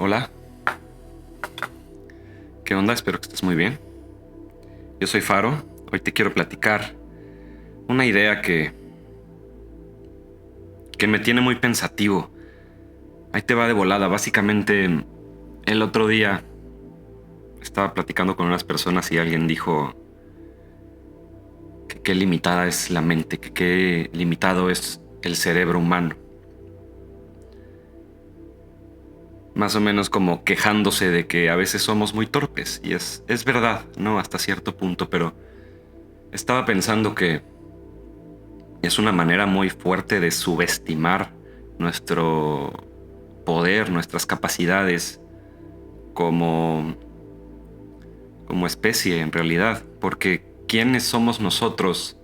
Hola, ¿qué onda? Espero que estés muy bien. Yo soy Faro. Hoy te quiero platicar una idea que me tiene muy pensativo. Ahí te va de volada. Básicamente, el otro día estaba platicando con unas personas y alguien dijo que qué limitada es la mente, que qué limitado es el cerebro humano. Más o menos como quejándose de que a veces somos muy torpes. Y es verdad, ¿no? Hasta cierto punto, pero estaba pensando que es una manera muy fuerte de subestimar nuestro poder, nuestras capacidades como, como especie en realidad. Porque ¿quiénes somos nosotros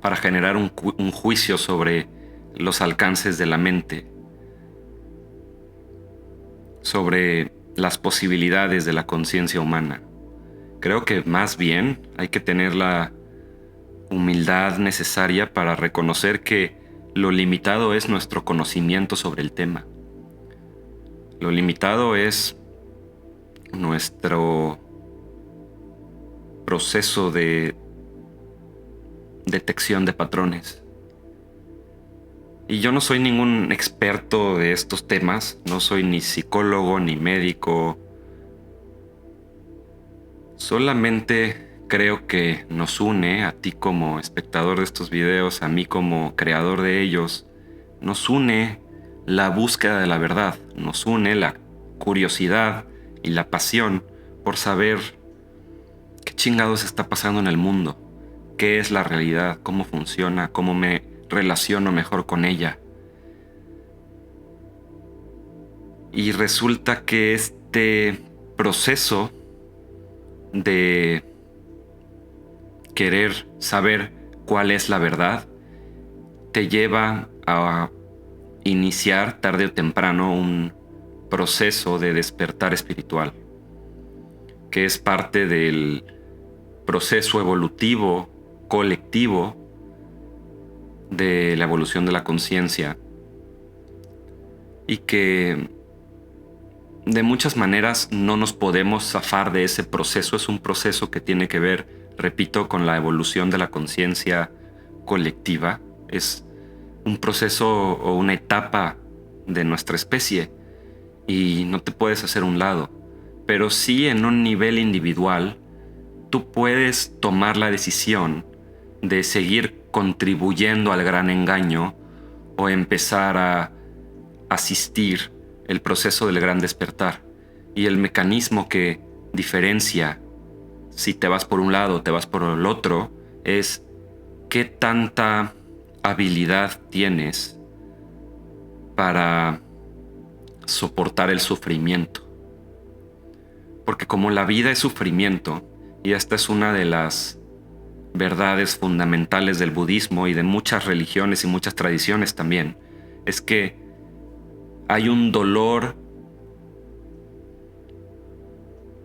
para generar un juicio sobre los alcances de la mente? Sobre las posibilidades de la conciencia humana. Creo que más bien hay que tener la humildad necesaria para reconocer que lo limitado es nuestro conocimiento sobre el tema. Lo limitado es nuestro proceso de detección de patrones. Y yo no soy ningún experto de estos temas, no soy ni psicólogo ni médico. Solamente creo que nos une, a ti como espectador de estos videos, a mí como creador de ellos, nos une la búsqueda de la verdad, nos une la curiosidad y la pasión por saber qué chingados está pasando en el mundo, qué es la realidad, cómo funciona, cómo me relaciono mejor con ella. Y resulta que este proceso de querer saber cuál es la verdad te lleva a iniciar tarde o temprano un proceso de despertar espiritual, que es parte del proceso evolutivo colectivo de la evolución de la conciencia y que de muchas maneras no nos podemos zafar de ese proceso. Es un proceso que tiene que ver, repito, con la evolución de la conciencia colectiva. Es un proceso o una etapa de nuestra especie y no te puedes hacer un lado. Pero sí, en un nivel individual, tú puedes tomar la decisión de seguir contribuyendo al gran engaño o empezar a asistir el proceso del gran despertar. Y el mecanismo que diferencia si te vas por un lado o te vas por el otro es qué tanta habilidad tienes para soportar el sufrimiento. Porque como la vida es sufrimiento, y esta es una de las verdades fundamentales del budismo y de muchas religiones y muchas tradiciones también, es que hay un dolor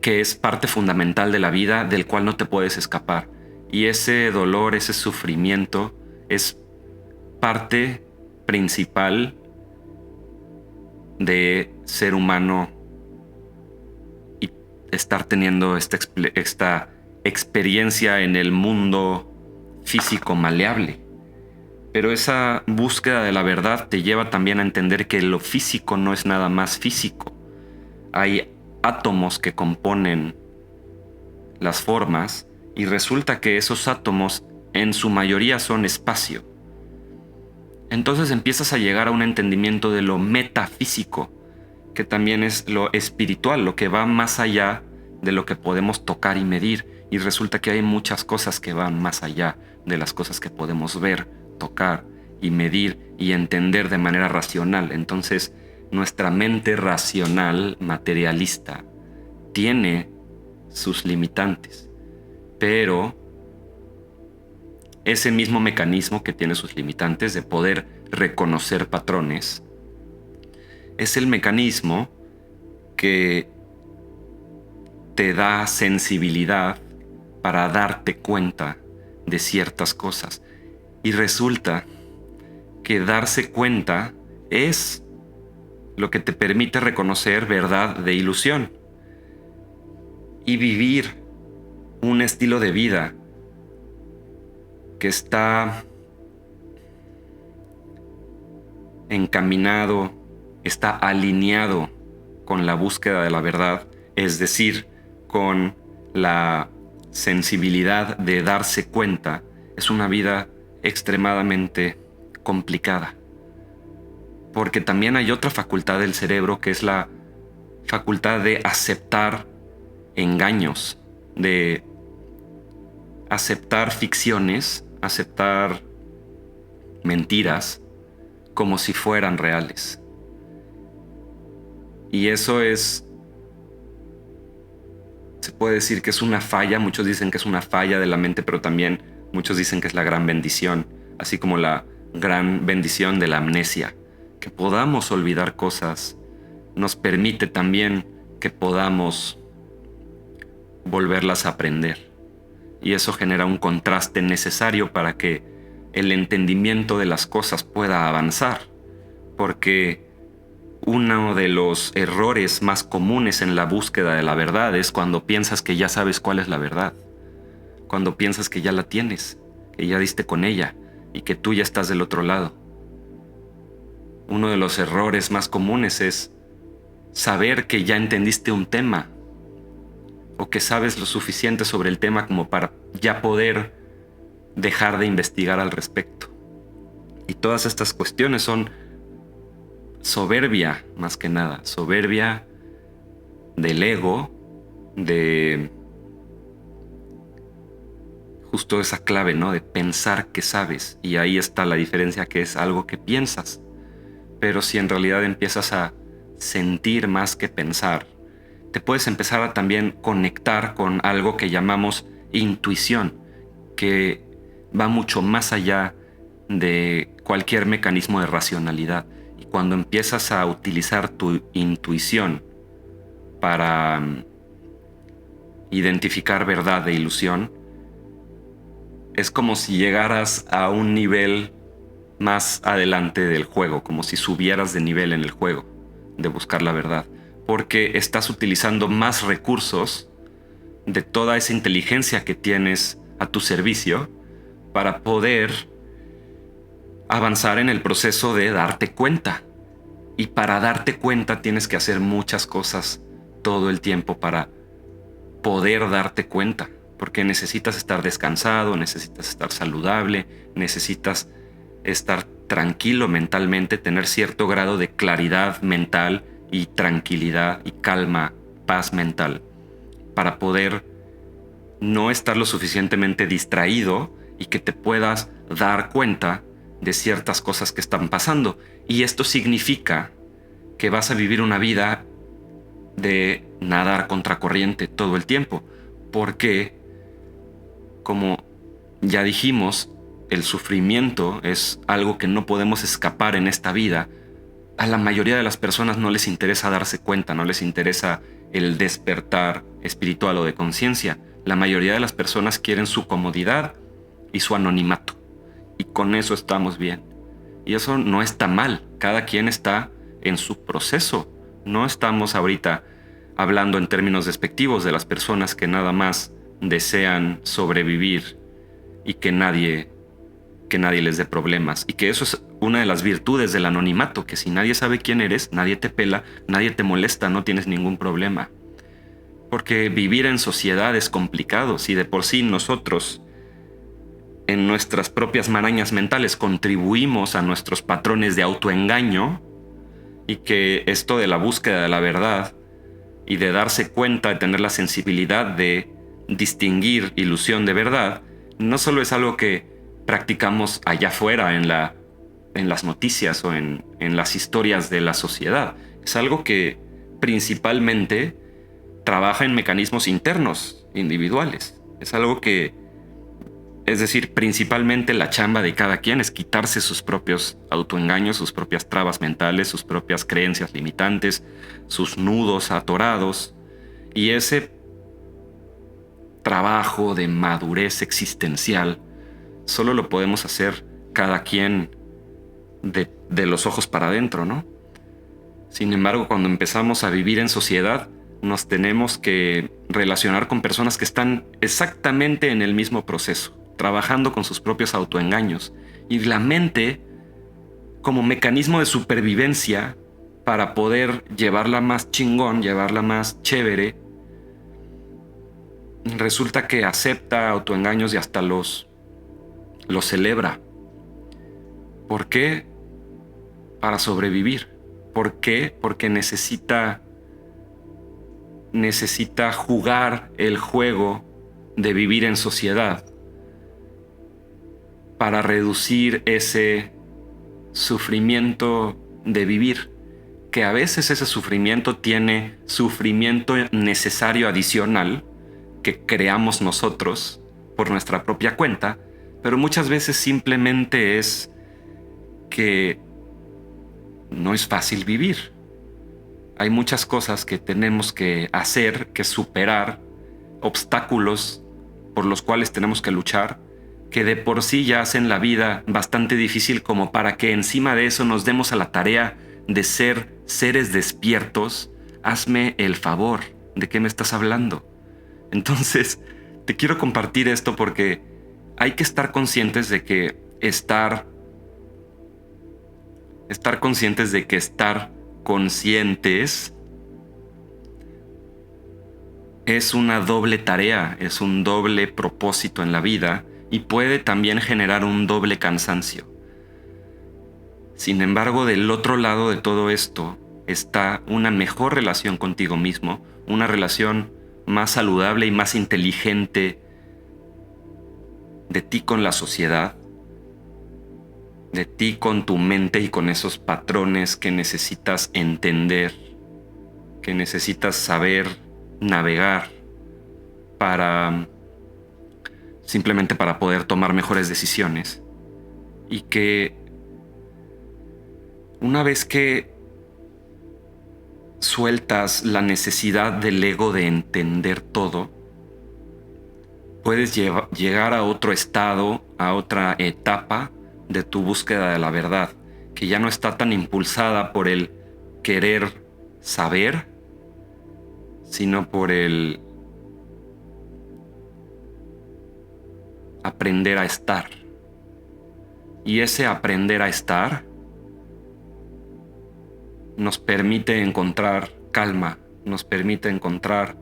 que es parte fundamental de la vida del cual no te puedes escapar. Y ese dolor, ese sufrimiento es parte principal de ser humano y estar teniendo esta experiencia en el mundo físico maleable. Pero esa búsqueda de la verdad te lleva también a entender que lo físico no es nada más físico. Hay átomos que componen las formas y resulta que esos átomos en su mayoría son espacio. Entonces empiezas a llegar a un entendimiento de lo metafísico, que también es lo espiritual, lo que va más allá de lo que podemos tocar y medir. Y resulta que hay muchas cosas que van más allá de las cosas que podemos ver, tocar y medir y entender de manera racional. Entonces, nuestra mente racional, materialista, tiene sus limitantes, pero ese mismo mecanismo que tiene sus limitantes de poder reconocer patrones es el mecanismo que te da sensibilidad para darte cuenta de ciertas cosas. Y resulta que darse cuenta es lo que te permite reconocer verdad de ilusión y vivir un estilo de vida que está encaminado, está alineado con la búsqueda de la verdad, es decir, con la sensibilidad de darse cuenta, es una vida extremadamente complicada. Porque también hay otra facultad del cerebro que es la facultad de aceptar engaños, de aceptar ficciones, aceptar mentiras como si fueran reales. Y eso se puede decir que es una falla, muchos dicen que es una falla de la mente, pero también muchos dicen que es la gran bendición, así como la gran bendición de la amnesia. Que podamos olvidar cosas nos permite también que podamos volverlas a aprender. Y eso genera un contraste necesario para que el entendimiento de las cosas pueda avanzar. Porque uno de los errores más comunes en la búsqueda de la verdad es cuando piensas que ya sabes cuál es la verdad. Cuando piensas que ya la tienes, que ya diste con ella y que tú ya estás del otro lado. Uno de los errores más comunes es saber que ya entendiste un tema o que sabes lo suficiente sobre el tema como para ya poder dejar de investigar al respecto. Y todas estas cuestiones son soberbia, más que nada, soberbia del ego, de justo esa clave, ¿no? De pensar que sabes. Y ahí está la diferencia, que es algo que piensas. Pero si en realidad empiezas a sentir más que pensar, te puedes empezar a también conectar con algo que llamamos intuición, que va mucho más allá de cualquier mecanismo de racionalidad. Y cuando empiezas a utilizar tu intuición para identificar verdad e ilusión, es como si llegaras a un nivel más adelante del juego, como si subieras de nivel en el juego, de buscar la verdad, porque estás utilizando más recursos de toda esa inteligencia que tienes a tu servicio para poder avanzar en el proceso de darte cuenta. Y para darte cuenta tienes que hacer muchas cosas todo el tiempo para poder darte cuenta, porque necesitas estar descansado, necesitas estar saludable, necesitas estar tranquilo mentalmente, tener cierto grado de claridad mental y tranquilidad y calma, paz mental, para poder no estar lo suficientemente distraído y que te puedas dar cuenta de ciertas cosas que están pasando. Y esto significa que vas a vivir una vida de nadar contracorriente todo el tiempo, porque, como ya dijimos, el sufrimiento es algo que no podemos escapar en esta vida. A la mayoría de las personas no les interesa darse cuenta, no les interesa el despertar espiritual o de conciencia. La mayoría de las personas quieren su comodidad y su anonimato. Y con eso estamos bien. Y eso no está mal. Cada quien está en su proceso. No estamos ahorita hablando en términos despectivos de las personas que nada más desean sobrevivir y que nadie les dé problemas. Y que eso es una de las virtudes del anonimato, que si nadie sabe quién eres, nadie te pela, nadie te molesta, no tienes ningún problema. Porque vivir en sociedad es complicado. Si de por sí nosotros, en nuestras propias marañas mentales, contribuimos a nuestros patrones de autoengaño, y que esto de la búsqueda de la verdad y de darse cuenta, de tener la sensibilidad de distinguir ilusión de verdad, no solo es algo que practicamos allá afuera en las noticias o en las historias de la sociedad, es algo que principalmente trabaja en mecanismos internos, individuales. Es algo que, es decir, principalmente la chamba de cada quien es quitarse sus propios autoengaños, sus propias trabas mentales, sus propias creencias limitantes, sus nudos atorados. Y ese trabajo de madurez existencial solo lo podemos hacer cada quien de los ojos para adentro, ¿no? Sin embargo, cuando empezamos a vivir en sociedad, nos tenemos que relacionar con personas que están exactamente en el mismo proceso, trabajando con sus propios autoengaños. Y la mente, como mecanismo de supervivencia, para poder llevarla más chingón, llevarla más chévere, resulta que acepta autoengaños y hasta los celebra. ¿Por qué? Para sobrevivir. ¿Por qué? Porque necesita jugar el juego de vivir en sociedad para reducir ese sufrimiento de vivir, que a veces ese sufrimiento tiene sufrimiento necesario adicional que creamos nosotros por nuestra propia cuenta, pero muchas veces simplemente es que no es fácil vivir. Hay muchas cosas que tenemos que hacer, que superar, obstáculos por los cuales tenemos que luchar, que de por sí ya hacen la vida bastante difícil como para que encima de eso nos demos a la tarea de ser seres despiertos. Hazme el favor, ¿de qué me estás hablando? Entonces, te quiero compartir esto porque hay que estar conscientes de que estar conscientes de que estar conscientes es una doble tarea, es un doble propósito en la vida y puede también generar un doble cansancio. Sin embargo, del otro lado de todo esto está una mejor relación contigo mismo, una relación más saludable y más inteligente de ti con la sociedad, de ti con tu mente y con esos patrones que necesitas entender, que necesitas saber navegar simplemente para poder tomar mejores decisiones. Y que una vez que sueltas la necesidad del ego de entender todo, puedes llegar a otro estado, a otra etapa de tu búsqueda de la verdad, que ya no está tan impulsada por el querer saber, sino por el aprender a estar. Y ese aprender a estar nos permite encontrar calma, nos permite encontrar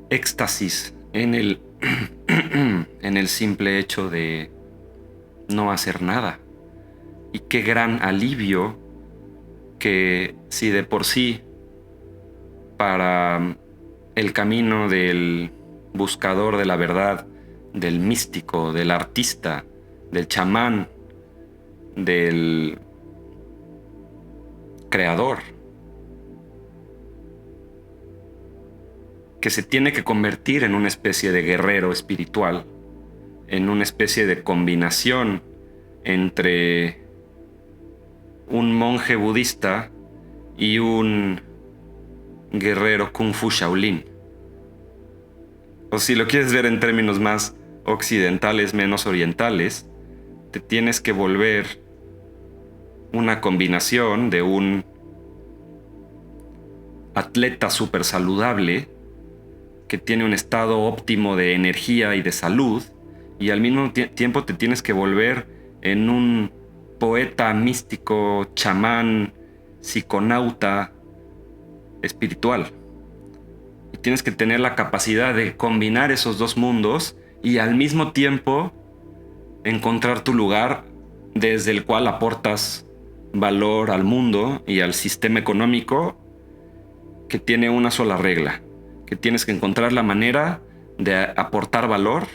éxtasis en el simple hecho de no hacer nada. Y qué gran alivio que si de por sí para el camino del buscador de la verdad, del místico, del artista, del chamán, del creador, que se tiene que convertir en una especie de guerrero espiritual, en una especie de combinación entre un monje budista y un guerrero kung fu Shaolin. O si lo quieres ver en términos más occidentales, menos orientales, te tienes que volver una combinación de un atleta súper saludable que tiene un estado óptimo de energía y de salud, y al mismo tiempo te tienes que volver en un poeta místico, chamán, psiconauta espiritual. Y tienes que tener la capacidad de combinar esos dos mundos y al mismo tiempo encontrar tu lugar desde el cual aportas valor al mundo y al sistema económico, que tiene una sola regla, que tienes que encontrar la manera de aportar valor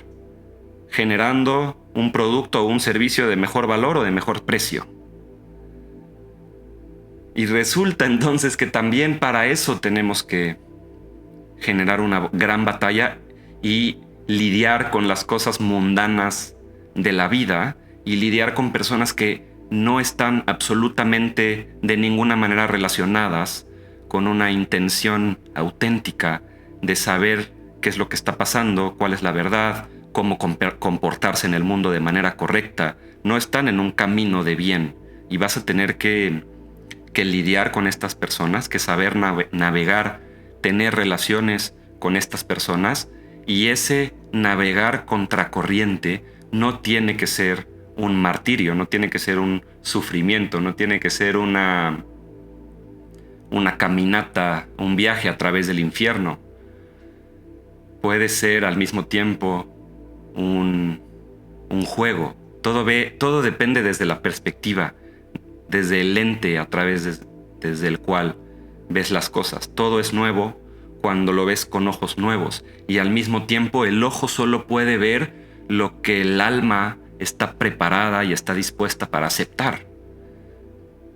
generando un producto o un servicio de mejor valor o de mejor precio. Y resulta entonces que también para eso tenemos que generar una gran batalla y lidiar con las cosas mundanas de la vida y lidiar con personas que no están absolutamente de ninguna manera relacionadas con una intención auténtica de saber qué es lo que está pasando, cuál es la verdad, cómo comportarse en el mundo de manera correcta. No están en un camino de bien y vas a tener que que lidiar con estas personas, que saber navegar, tener relaciones con estas personas, y ese navegar contracorriente no tiene que ser un martirio, no tiene que ser un sufrimiento, no tiene que ser una caminata, un viaje a través del infierno. Puede ser al mismo tiempo un juego. Todo depende desde la perspectiva, desde el lente a través desde el cual ves las cosas. Todo es nuevo cuando lo ves con ojos nuevos, y al mismo tiempo el ojo solo puede ver lo que el alma está preparada y está dispuesta para aceptar.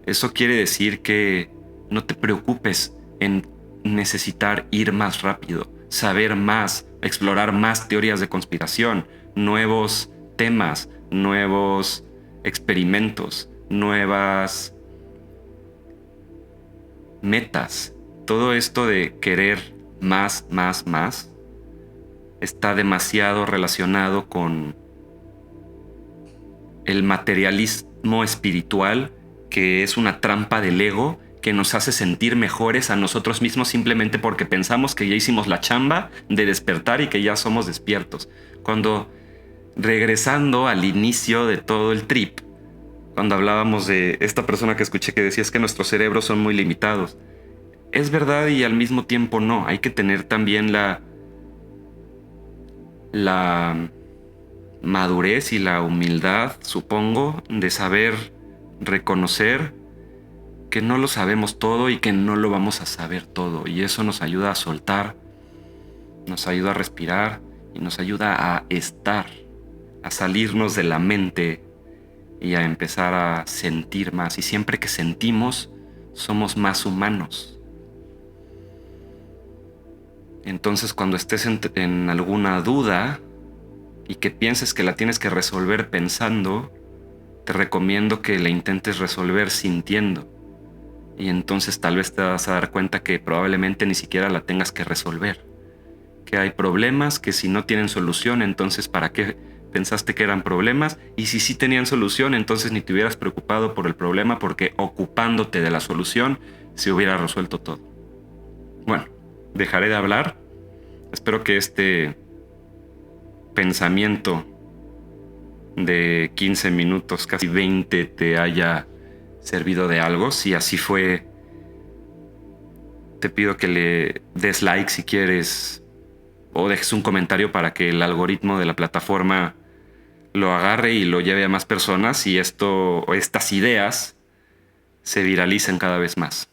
Eso quiere decir que no te preocupes en necesitar ir más rápido, saber más, explorar más teorías de conspiración, nuevos temas, nuevos experimentos, nuevas metas. Todo esto de querer más, está demasiado relacionado con el materialismo espiritual, que es una trampa del ego que nos hace sentir mejores a nosotros mismos simplemente porque pensamos que ya hicimos la chamba de despertar y que ya somos despiertos. Cuando, regresando al inicio de todo el trip, cuando hablábamos de esta persona que escuché que decía es que nuestros cerebros son muy limitados, es verdad y al mismo tiempo no. Hay que tener también la madurez y la humildad, supongo, de saber reconocer que no lo sabemos todo y que no lo vamos a saber todo. Y eso nos ayuda a soltar, nos ayuda a respirar y nos ayuda a estar, a salirnos de la mente y a empezar a sentir más. Y siempre que sentimos, somos más humanos. Entonces, cuando estés en alguna duda y que pienses que la tienes que resolver pensando, te recomiendo que la intentes resolver sintiendo. Y entonces tal vez te vas a dar cuenta que probablemente ni siquiera la tengas que resolver. Que hay problemas que si no tienen solución, entonces ¿para qué pensaste que eran problemas? Y si sí tenían solución, entonces ni te hubieras preocupado por el problema, porque ocupándote de la solución se hubiera resuelto todo. Bueno, dejaré de hablar. Espero que este pensamiento de 15 minutos, casi 20, te haya servido de algo. Si así fue, te pido que le des like si quieres, o dejes un comentario para que el algoritmo de la plataforma lo agarre y lo lleve a más personas y estas ideas se viralicen cada vez más.